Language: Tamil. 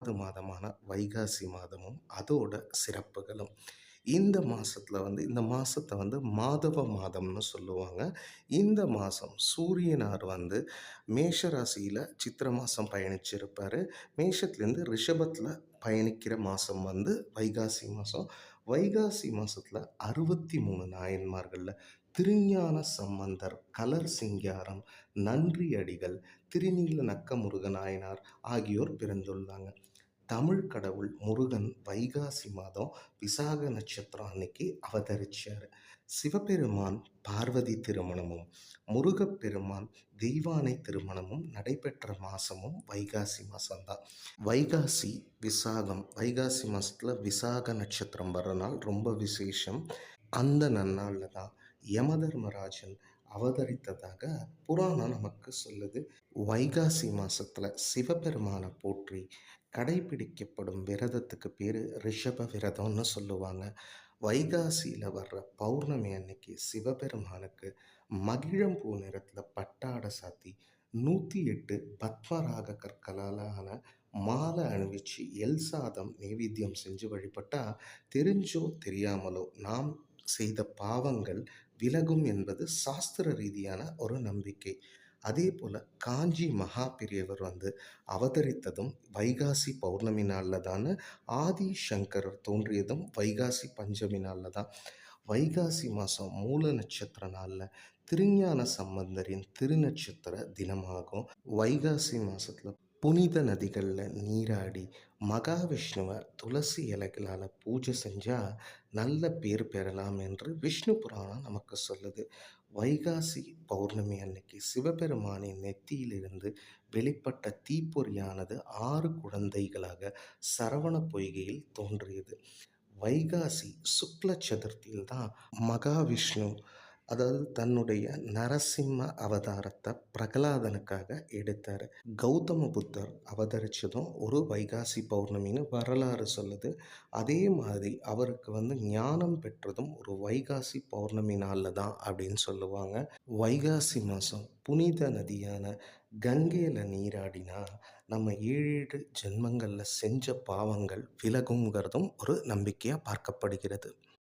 மாதமான வைகாசி மாதமும் அதோட சிறப்புகளும். இந்த மாசத்த மாதவ மாதம்னு சொல்லுவாங்க. இந்த மாசம் சூரியனார் மேஷ ராசியில சித்திரை மாசம் பயணிச்சிருப்பாரு. மேஷத்துலேருந்து ரிஷபத்துல பயணிக்கிற மாசம் வைகாசி மாசம். வைகாசி மாசத்துல 63 நாயன்மார்கள்ல திருஞான சம்பந்தர், கலர் சிங்காரம், நன்றி அடிகள், திருநீல நக்க முருக நாயனார் ஆகியோர் பிறந்துள்ளாங்க. தமிழ் கடவுள் முருகன் வைகாசி மாதம் விசாக நட்சத்திரம் அன்னைக்கு அவதரிச்சாரு. சிவபெருமான் பார்வதி திருமணமும், முருகப்பெருமான் தெய்வானை திருமணமும் நடைபெற்ற மாசமும் வைகாசி மாசம்தான். வைகாசி விசாகம், வைகாசி மாசத்துல விசாக நட்சத்திரம் வர்ற நாள் ரொம்ப விசேஷம். அந்த நன்னாள்ல தான் யமதர்மராஜன் அவதரித்ததாக புராணம் நமக்கு சொல்லுது. வைகாசி மாசத்துல சிவபெருமானை போற்றி கடைபிடிக்கப்படும் விரதத்துக்கு பேரு ரிஷப விரதம்னு சொல்லுவாங்க. வைகாசியில வர்ற பௌர்ணமி அன்னைக்கு சிவபெருமானுக்கு மகிழம்பூ நிறத்துல பட்டாடை சாத்தி 108 பத்மராக கற்களால ஆன மாலை அணிவிச்சு எல் சாதம் நெய்வேத்தியம் செஞ்சு வழிபட்டா தெரிஞ்சோ தெரியாமலோ நாம் செய்த பாவங்கள் விலகும் என்பது சாஸ்திர ரீதியான ஒரு நம்பிக்கை. அதே போல காஞ்சி மகா பெரியவர் அவதரித்ததும் வைகாசி பௌர்ணமி நாளில் தான். ஆதி சங்கரர் தோன்றியதும் வைகாசி பஞ்சமி நாளில் தான். வைகாசி மாதம் மூல நட்சத்திர நாளில் திருஞான சம்பந்தரின் திருநட்சத்திர தினமாகும். வைகாசி மாதத்தில் புனித நதிகளில் நீராடி மகாவிஷ்ணுவை துளசி இலைகளால் பூஜை செஞ்சால் நல்ல பேர் பெறலாம் என்று விஷ்ணு புராணம் நமக்கு சொல்லுது. வைகாசி பௌர்ணமி அன்னைக்கு சிவபெருமானின் நெத்தியிலிருந்து வெளிப்பட்ட தீப்பொறியானது 6 குழந்தைகளாக சரவண பொய்கையில் தோன்றியது. வைகாசி சுக்ல சதுர்த்தியில் தான் மகாவிஷ்ணு தன்னுடைய நரசிம்ம அவதாரத்தை பிரகலாதனுக்காக எடுத்தார். கௌதம புத்தர் அவதரித்ததும் ஒரு வைகாசி பௌர்ணமின்னு வரலாறு சொல்லுது. அதே மாதிரி அவருக்கு ஞானம் பெற்றதும் ஒரு வைகாசி பௌர்ணமி நாளில் தான் அப்படின்னு சொல்லுவாங்க. வைகாசி மாதம் புனித நதியான கங்கையில் நீராடினா நம்ம 7 ஜென்மங்களில் செஞ்ச பாவங்கள் விலகுங்கிறதும் ஒரு நம்பிக்கையாக பார்க்கப்படுகிறது.